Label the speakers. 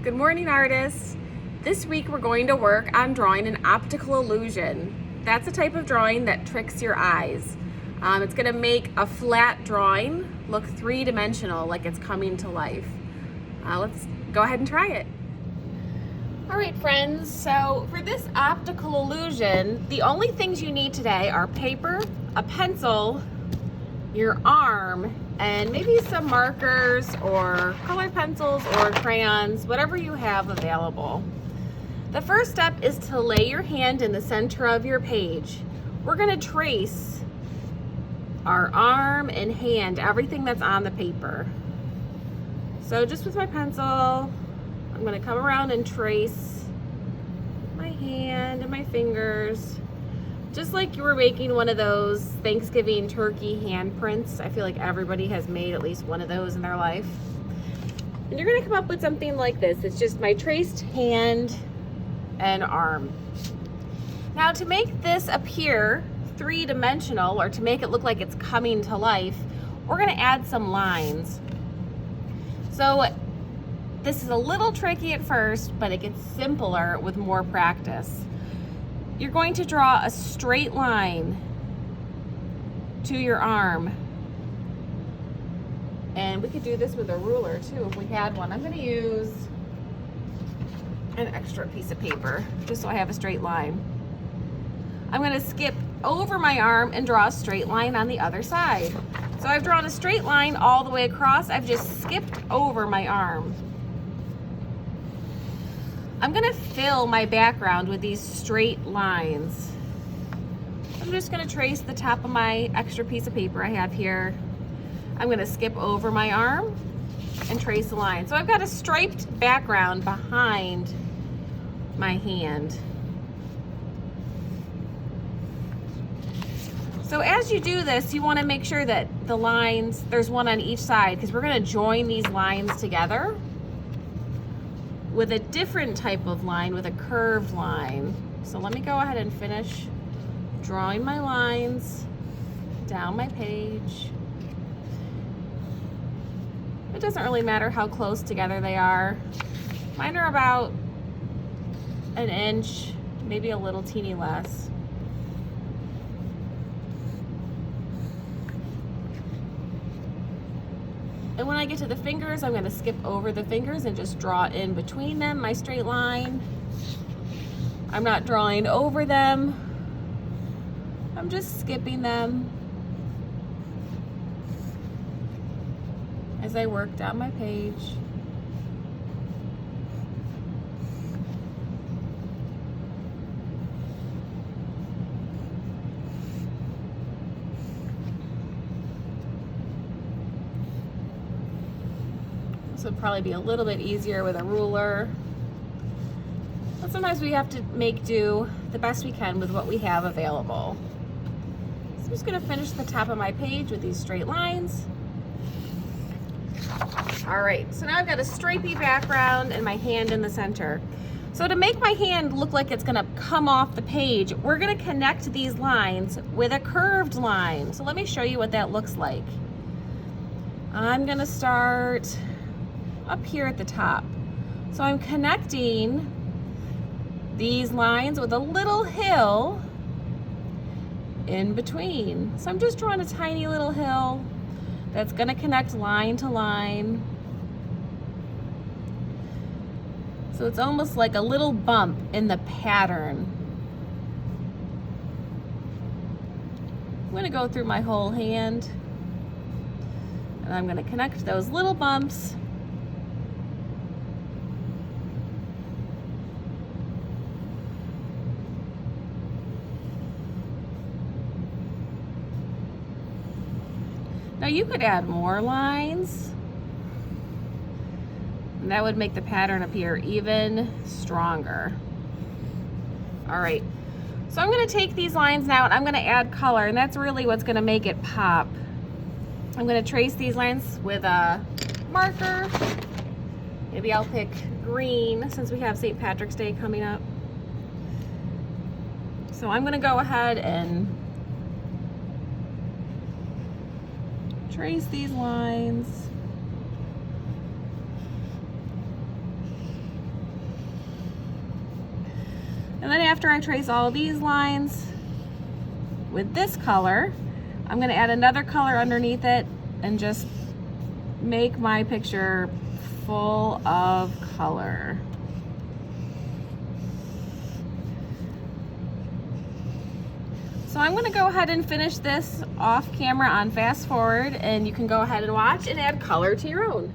Speaker 1: Good morning, artists. This week we're going to work on drawing an optical illusion. That's a type of drawing that tricks your eyes. It's going to make a flat drawing look three-dimensional, like it's coming to life. Let's go ahead and try it. All right, friends, so for this optical illusion, the only things you need today are paper, a pencil, your arm, and maybe some markers or colored pencils or crayons, whatever you have available. The first step is to lay your hand in the center of your page. We're going to trace our arm and hand, everything that's on the paper. So just with my pencil, I'm going to come around and trace my hand and my fingers, just like you were making one of those Thanksgiving turkey handprints. I feel like everybody has made at least one of those in their life. And you're gonna come up with something like this. It's just my traced hand and arm. Now to make this appear three-dimensional, or to make it look like it's coming to life, we're gonna add some lines. So this is a little tricky at first, but it gets simpler with more practice. You're going to draw a straight line to your arm. And we could do this with a ruler too if we had one. I'm going to use an extra piece of paper just so I have a straight line. I'm going to skip over my arm and draw a straight line on the other side. So I've drawn a straight line all the way across. I've just skipped over my arm. I'm gonna fill my background with these straight lines. I'm just gonna trace the top of my extra piece of paper I have here. I'm gonna skip over my arm and trace a line. So I've got a striped background behind my hand. So as you do this, you wanna make sure that the lines, there's one on each side, because we're gonna join these lines together with a different type of line, with a curved line. So let me go ahead and finish drawing my lines down my page. It doesn't really matter how close together they are. Mine are about an inch, maybe a little teeny less. And when I get to the fingers, I'm gonna skip over the fingers and just draw in between them my straight line. I'm not drawing over them. I'm just skipping them as I work down my page. This would probably be a little bit easier with a ruler. But sometimes we have to make do the best we can with what we have available. So I'm just gonna finish the top of my page with these straight lines. All right, so now I've got a stripy background and my hand in the center. So to make my hand look like it's gonna come off the page, we're gonna connect these lines with a curved line. So let me show you what that looks like. I'm gonna start up here at the top. So I'm connecting these lines with a little hill in between. So I'm just drawing a tiny little hill that's gonna connect line to line. So it's almost like a little bump in the pattern. I'm gonna go through my whole hand and I'm gonna connect those little bumps . Now you could add more lines, and that would make the pattern appear even stronger. All right, so I'm gonna take these lines now and I'm gonna add color, and that's really what's gonna make it pop. I'm gonna trace these lines with a marker. Maybe I'll pick green since we have St. Patrick's Day coming up. So I'm gonna go ahead and trace these lines. And then after I trace all these lines with this color, I'm gonna add another color underneath it and just make my picture full of color. So I'm gonna go ahead and finish this off camera on fast forward, and you can go ahead and watch and add color to your own.